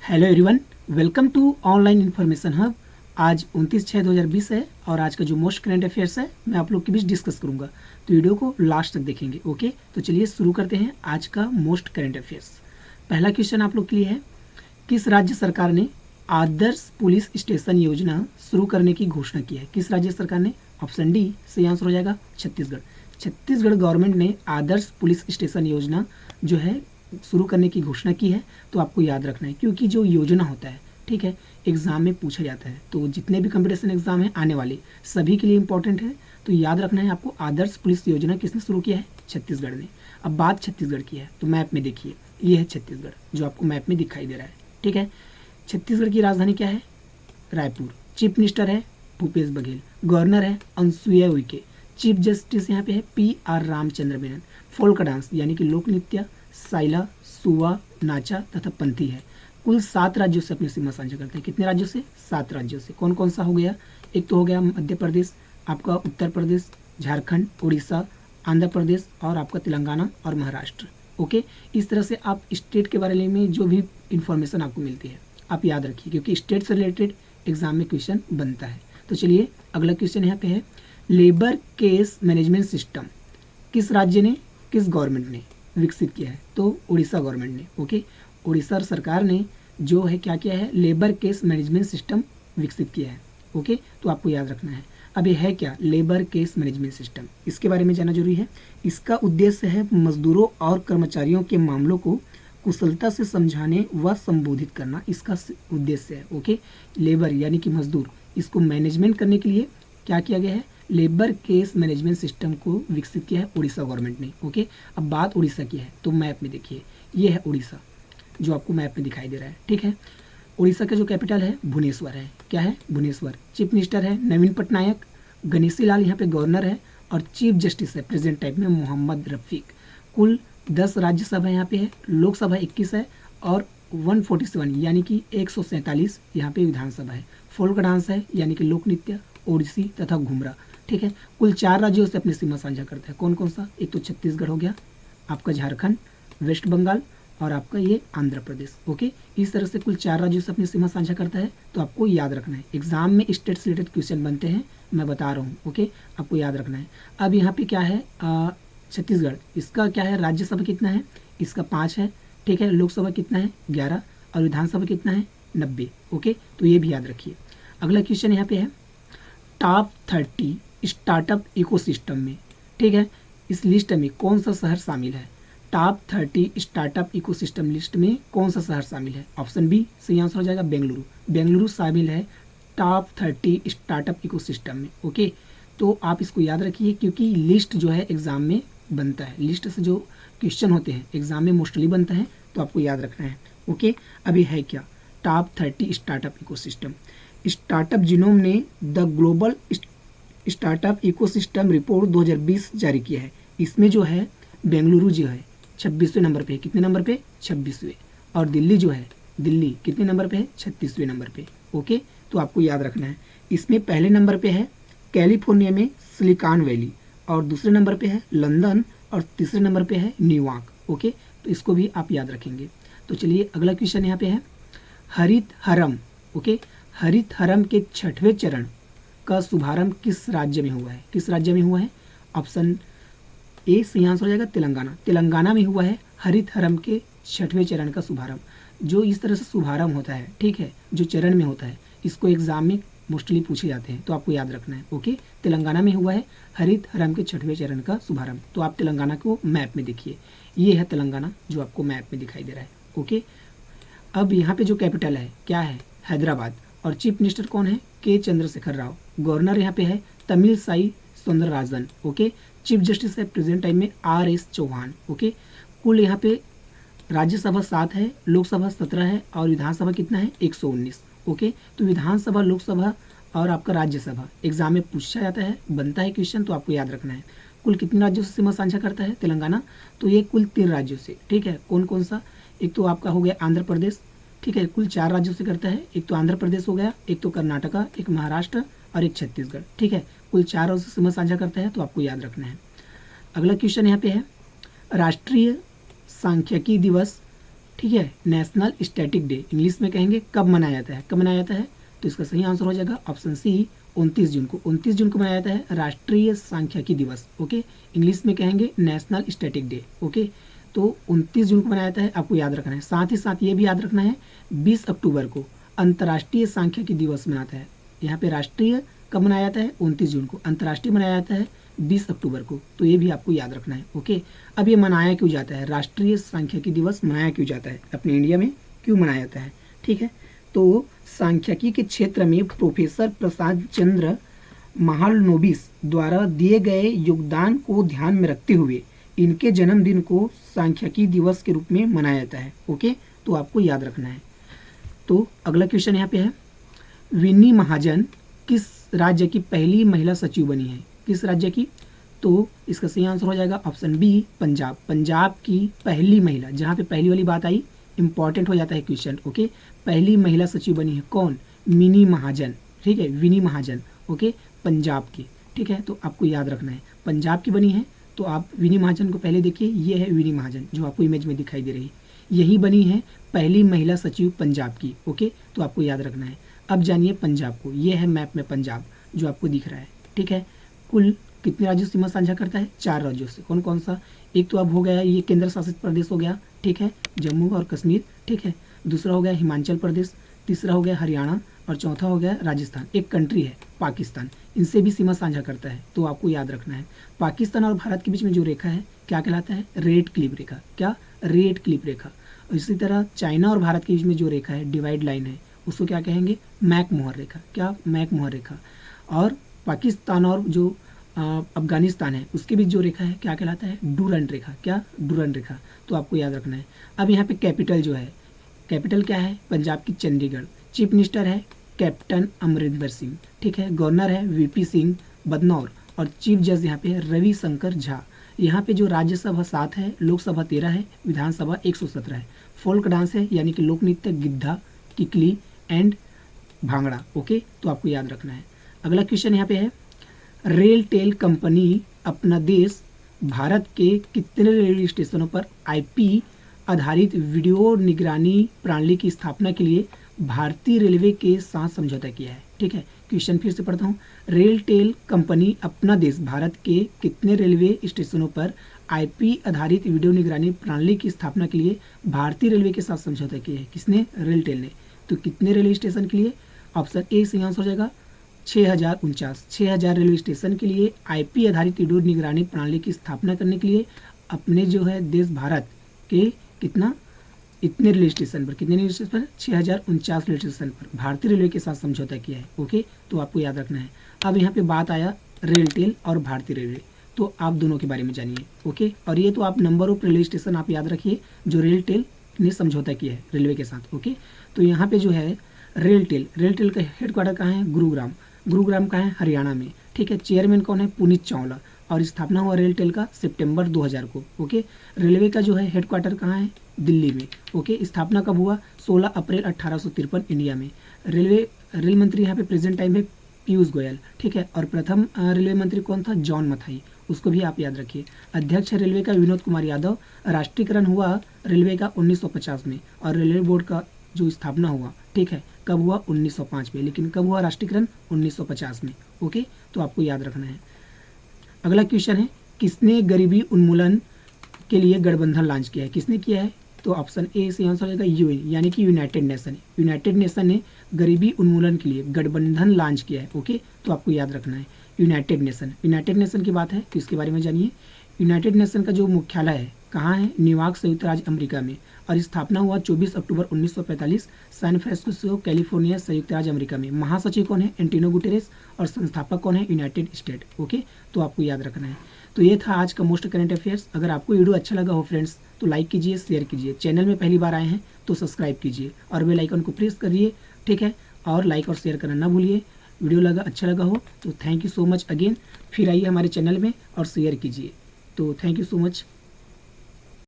Hello everyone, welcome to online information hub. आज 29/6/2020 है और आज का जो मोस्ट करंट अफेयर्स है मैं आप लोग के बीच डिस्कस करूंगा, तो वीडियो को लास्ट तक देखेंगे। ओके, तो चलिए शुरू करते हैं आज का मोस्ट करंट अफेयर्स। पहला क्वेश्चन आप लोग के लिए है, किस राज्य सरकार ने आदर्श पुलिस स्टेशन योजना शुरू करने की घोषणा की है? किस राज्य सरकार ने? ऑप्शन डी सही आंसर हो जाएगा छत्तीसगढ़। छत्तीसगढ़ गवर्नमेंट ने आदर्श पुलिस स्टेशन योजना जो है शुरू करने की घोषणा की है। तो आपको याद रखना है, क्योंकि जो योजना होता है, ठीक है, एग्जाम में पूछा जाता है, तो जितने भी कंपटीशन एग्जाम है आने वाले सभी के लिए इंपॉर्टेंट है। तो याद रखना है आपको, आदर्श पुलिस योजना किसने शुरू किया है? छत्तीसगढ़ ने। अब बात छत्तीसगढ़ की है, तो मैप में देखिए, ये है छत्तीसगढ़ जो आपको मैप में दिखाई दे रहा है, ठीक है। छत्तीसगढ़ की राजधानी क्या है? रायपुर। चीफ मिनिस्टर है भूपेश बघेल, गवर्नर है अनुसुईया उइके, चीफ जस्टिस यहाँ पे है PR Ramchandra Menon. Folk dance यानी कि लोक नृत्य साइला, सुवा, नाचा तथा पंथी है। कुल 7 राज्यों से अपनी सीमा साझा करते हैं। कितने राज्यों से? 7 राज्यों से। कौन कौन सा हो गया? एक तो हो गया मध्य प्रदेश, आपका उत्तर प्रदेश, झारखंड, उड़ीसा, आंध्र प्रदेश और आपका तेलंगाना और महाराष्ट्र। ओके, इस तरह से आप स्टेट के बारे में जो भी इंफॉर्मेशन आपको मिलती है आप याद रखिए, क्योंकि स्टेट से रिलेटेड एग्जाम में क्वेश्चन बनता है। तो चलिए अगला क्वेश्चन यहाँ पे है, लेबर केस मैनेजमेंट सिस्टम किस राज्य ने, किस गवर्नमेंट ने विकसित किया है? तो उड़ीसा गवर्नमेंट ने। ओके, उड़ीसा सरकार ने जो है क्या किया है? लेबर केस मैनेजमेंट सिस्टम विकसित किया है। ओके, तो आपको याद रखना है। अब ये है क्या? लेबर केस मैनेजमेंट सिस्टम, इसके बारे में जानना जरूरी है। इसका उद्देश्य है मजदूरों और कर्मचारियों के मामलों को कुशलता से समझाने व संबोधित करना, इसका उद्देश्य है। ओके, लेबर यानी कि मजदूर, इसको मैनेजमेंट करने के लिए क्या किया गया है? लेबर केस मैनेजमेंट सिस्टम को विकसित किया है उड़ीसा गवर्नमेंट ने। ओके, अब बात उड़ीसा की है, तो मैप में देखिए, ये है उड़ीसा जो आपको मैप में दिखाई दे रहा है, ठीक है। उड़ीसा का जो कैपिटल है भुवनेश्वर है। क्या है? भुवनेश्वर। चीफ मिनिस्टर है नवीन पटनायक, गणेशी लाल यहाँ पे गवर्नर है और चीफ जस्टिस है प्रेजेंट टाइम में मोहम्मद रफीक। कुल 10 राज्यसभा यहाँ पे है, लोकसभा 21 है और 147 यानी कि 147 यहाँ पे विधानसभा है। फोल्क डांस है यानी कि लोक नृत्य, ओडिसी तथा घुमरा, ठीक है। कुल 4 राज्यों से अपनी सीमा साझा करता है। कौन कौन सा? एक तो छत्तीसगढ़ हो गया, आपका झारखंड, वेस्ट बंगाल और आपका ये आंध्र प्रदेश। ओके, इस तरह से कुल 4 राज्यों से अपनी सीमा साझा करता है। तो आपको याद रखना है, एग्जाम में स्टेट से रिलेटेड क्वेश्चन बनते हैं, मैं बता रहा हूँ। ओके, आपको याद रखना है। अब यहाँ पे क्या है? छत्तीसगढ़, इसका क्या है? राज्यसभा कितना है? इसका 5 है, ठीक है। लोकसभा कितना है? 11 और विधानसभा कितना है? 90। ओके, तो ये भी याद रखिए। अगला क्वेश्चन यहाँ पे है, टॉप 30 स्टार्टअप इकोसिस्टम में, ठीक है, इस लिस्ट में कौन सा शहर शामिल है? टॉप 30 स्टार्टअप इकोसिस्टम लिस्ट में कौन सा शहर शामिल है? ऑप्शन बी सही आंसर हो जाएगा बेंगलुरु। बेंगलुरु शामिल है टॉप 30 स्टार्टअप इकोसिस्टम में। ओके, तो आप इसको याद रखिए, क्योंकि लिस्ट जो है एग्जाम में बनता है, लिस्ट से जो क्वेश्चन होते हैं एग्जाम में मोस्टली बनता है, तो आपको याद रखना है। ओके, अभी है क्या? Top 30 startup ecosystem. Startup Genome ने the global startup ecosystem report 2020 जारी किया है। इसमें जो है बेंगलुरु जो है 26वें नंबर पे है। कितने नंबर पे? 26वें। और दिल्ली जो है, दिल्ली कितने नंबर पे है? 36वें नंबर पे। ओके, तो आपको याद रखना है। इसमें पहले नंबर पे है कैलिफोर्निया में सिलिकॉन वैली, और दूसरे नंबर पे है लंदन, और तीसरे नंबर पे है न्यूयॉर्क। ओके, तो इसको भी आप याद रखेंगे। तो चलिए अगला क्वेश्चन यहाँ पे है, हरित हरम। ओके, हरित हरम के 6वें चरण का शुभारंभ किस राज्य में हुआ है? किस राज्य में हुआ है? ऑप्शन ए सही आंसर हो जाएगा तेलंगाना। तेलंगाना में हुआ है हरित हरम के 6वें चरण का शुभारंभ। जो इस तरह से शुभारंभ होता है, ठीक है, जो चरण में होता है, इसको एग्जाम में मोस्टली पूछे जाते हैं, तो आपको याद रखना है। ओके, तेलंगाना में हुआ है हरित हरम के 6वें चरण का शुभारंभ। तो आप तेलंगाना को मैप में देखिए, ये है तेलंगाना जो आपको मैप में दिखाई दे रहा है। ओके, अब यहाँ पे जो कैपिटल है क्या है? हैदराबाद। और चीफ मिनिस्टर कौन है? के चंद्रशेखर राव। गवर्नर यहाँ पे है Tamil Sai Soundararajan. Okay, chief justice है प्रेजेंट टाइम में RS चौहान। ओके, कुल यहाँ पे राज्यसभा 7 है, लोकसभा 17 है और विधानसभा कितना है? 119। ओके, तो विधानसभा, लोकसभा और आपका राज्यसभा एग्जाम में पूछा जाता है, बनता है क्वेश्चन, तो आपको याद रखना है। कुल कितने राज्यों से सीमा साझा करता है तेलंगाना? तो ये कुल 3 राज्यों से, ठीक है। कौन कौन सा? एक तो आपका हो गया आंध्र प्रदेश, ठीक है, कुल 4 राज्यों से करता है। एक तो आंध्र प्रदेश हो गया, एक तो कर्नाटका, एक महाराष्ट्र और एक छत्तीसगढ़, ठीक है। कुल 4 राज्यों से सीमा साझा करता है, तो आपको याद रखना है। अगला क्वेश्चन यहाँ पे है, राष्ट्रीय सांख्यिकी दिवस ठीक है। नेशनल स्टैटिक डे इंग्लिश में कहेंगे कब मनाया जाता है, कब मनाया जाता है, तो इसका सही आंसर हो जाएगा ऑप्शन सी 29 जून को। 29 जून को मनाया जाता है राष्ट्रीय सांख्यिकी दिवस। ओके, इंग्लिश में कहेंगे नेशनल स्टैटिक डे। ओके, तो 29 जून को मनाया जाता है, आपको याद रखना है। साथ ही साथ ये भी याद रखना है 20 अक्टूबर को अंतर्राष्ट्रीय सांख्यिकी दिवस मनाता है। यहाँ पे राष्ट्रीय कब मनाया जाता है, 29 जून को। अंतर्राष्ट्रीय मनाया जाता है 20 अक्टूबर को, तो ये भी आपको याद रखना है। ओके, अब ये मनाया क्यों जाता है, राष्ट्रीय सांख्यिकी दिवस मनाया क्यों जाता है, अपने इंडिया में क्यों मनाया जाता है, ठीक है। तो सांख्यिकी के क्षेत्र में प्रोफेसर प्रसाद चंद्र महालनोबिस द्वारा दिए गए योगदान को ध्यान में रखते हुए इनके जन्मदिन को सांख्यिकी दिवस के रूप में मनाया जाता है। ओके, तो आपको याद रखना है। तो अगला क्वेश्चन यहाँ पे है, विनी महाजन किस राज्य की पहली महिला सचिव बनी है, किस राज्य की, तो इसका सही आंसर हो जाएगा ऑप्शन बी पंजाब। पंजाब की पहली महिला, जहाँ पे पहली वाली बात आई इंपॉर्टेंट हो जाता है क्वेश्चन। ओके, पहली महिला सचिव बनी है कौन, मिनी महाजन, ठीक है, विनी महाजन। ओके, पंजाब की, ठीक है, तो आपको याद रखना है पंजाब की बनी है। तो आप विनी महाजन को पहले देखिए, ये है विनी महाजन जो आपको इमेज में दिखाई दे रही है, यही बनी है पहली महिला सचिव पंजाब की। ओके, तो आपको याद रखना है। अब जानिए पंजाब को, ये है मैप में पंजाब जो आपको दिख रहा है, ठीक है। कुल कितने राज्यों से सीमा साझा करता है, 4 राज्यों से। कौन कौन सा, एक तो अब हो गया ये केंद्र शासित प्रदेश हो गया, ठीक है, जम्मू और कश्मीर, ठीक है। दूसरा हो गया हिमाचल प्रदेश, तीसरा हो गया हरियाणा और चौथा हो गया राजस्थान। एक कंट्री है पाकिस्तान, इनसे भी सीमा साझा करता है, तो आपको याद रखना है। पाकिस्तान और भारत के बीच में जो रेखा है क्या कहलाता है, रेड क्लिप रेखा। क्या, रेड क्लिप रेखा। इसी तरह चाइना और भारत के बीच में जो रेखा है, डिवाइड लाइन है, उसको क्या कहेंगे, मैकमोहर रेखा। क्या, मैकमोहर रेखा। और पाकिस्तान और जो अफगानिस्तान है उसके बीच जो रेखा है क्या कहलाता है, डूरंट रेखा। क्या, डूरंट रेखा। तो आपको याद रखना है। अब यहाँ पे कैपिटल जो है, कैपिटल क्या है, पंजाब की चंडीगढ़। चीफ मिनिस्टर है कैप्टन अमरिंदर सिंह, ठीक है। गवर्नर है वीपी सिंह बदनौर और चीफ जज यहाँ पे रविशंकर झा। यहाँ पे जो राज्यसभा 7 है, लोकसभा 13 है, विधानसभा 117 है। फोल्क डांस है यानी कि लोक नृत्य गिद्धा, किकली एंड भांगड़ा। ओके, तो आपको याद रखना है। अगला क्वेश्चन यहाँ पे है, रेल टेल कंपनी अपना देश भारत के कितने रेलवे स्टेशनों पर आईपी आधारित वीडियो निगरानी प्रणाली की स्थापना के लिए भारतीय रेलवे के साथ समझौता किया है, ठीक है। क्वेश्चन फिर से पढ़ता हूँ, रेल टेल कंपनी अपना देश भारत के कितने रेलवे स्टेशनों पर आईपी आधारित वीडियो निगरानी प्रणाली की स्थापना के लिए भारतीय रेलवे के साथ समझौता किया है, किसने, रेल टेल ने। तो कितने रेलवे स्टेशन के लिए, ऑप्शन ए सही आंसर हो जाएगा 6049। 6000 रेलवे स्टेशन के लिए आईपी आधारित वीडियो निगरानी प्रणाली की स्थापना करने के लिए अपने जो है देश भारत के कितना, इतने रेलवे स्टेशन पर, कितने रेलवे स्टेशन पर, 6049 रेलवे स्टेशन पर भारतीय रेलवे के साथ समझौता किया है। ओके, तो आपको याद रखना है। अब यहाँ पे बात आया रेल टेल और भारतीय रेलवे, तो आप दोनों के बारे में जानिए। ओके, और ये तो आप नंबर ऑफ रेलवे स्टेशन आप याद रखिए जो रेल टेल ने समझौता किया है रेलवे के साथ। ओके, तो यहाँ पे जो है रेल टेल का हेडक्वार्टर कहाँ है, गुरुग्राम। गुरुग्राम का है हरियाणा में, ठीक है। चेयरमैन कौन है, पुनीत चावला। और स्थापना हुआ रेल टेल का सितंबर 2000 को। ओके, रेलवे का जो है हेडक्वार्टर कहाँ है, दिल्ली में। ओके, स्थापना कब हुआ, 16 अप्रैल 1853 इंडिया में। रेल मंत्री यहाँ पे प्रेजेंट टाइम है पीयूष गोयल, ठीक है। और प्रथम रेलवे मंत्री कौन था, जॉन मथाई, उसको भी आप याद रखिए। अध्यक्ष है रेलवे का विनोद कुमार यादव। राष्ट्रीयकरण हुआ रेलवे का 1950 में और रेलवे बोर्ड का जो स्थापना हुआ, ठीक है, कब हुआ, 1905 में। लेकिन कब हुआ राष्ट्रीयकरण, 1950 में। ओके, तो आपको याद रखना है। अगला क्वेश्चन है, किसने गरीबी उन्मूलन के लिए गठबंधन लॉन्च किया है, किसने किया है, तो ऑप्शन ए से आंसर हो जाएगा यूएन यानी कि यूनाइटेड नेशन। यूनाइटेड नेशन ने गरीबी उन्मूलन के लिए गठबंधन लॉन्च किया है। ओके, तो आपको याद रखना है यूनाइटेड नेशन। यूनाइटेड नेशन की बात है तो इसके बारे में जानिए। यूनाइटेड नेशन का जो मुख्यालय है कहाँ है, न्यूयॉर्क संयुक्त राज्य अमेरिका में। और स्थापना हुआ 24 अक्टूबर 1945 सैन फ्रांसिस्को कैलिफोर्निया संयुक्त राज्य अमेरिका में। महासचिव कौन है, एंटोनियो गुटेरेस। और संस्थापक कौन है, यूनाइटेड स्टेट। ओके, तो आपको याद रखना है। तो ये था आज का मोस्ट करंट अफेयर्स। अगर आपको वीडियो अच्छा लगा हो फ्रेंड्स तो लाइक कीजिए, शेयर कीजिए। चैनल में पहली बार आए हैं तो सब्सक्राइब कीजिए और बेल आइकन को प्रेस करिए, ठीक है। और लाइक और शेयर करना ना भूलिए। वीडियो अच्छा लगा हो तो thank you so much again. फिर आइए हमारे चैनल में और शेयर कीजिए। तो थैंक यू सो मच।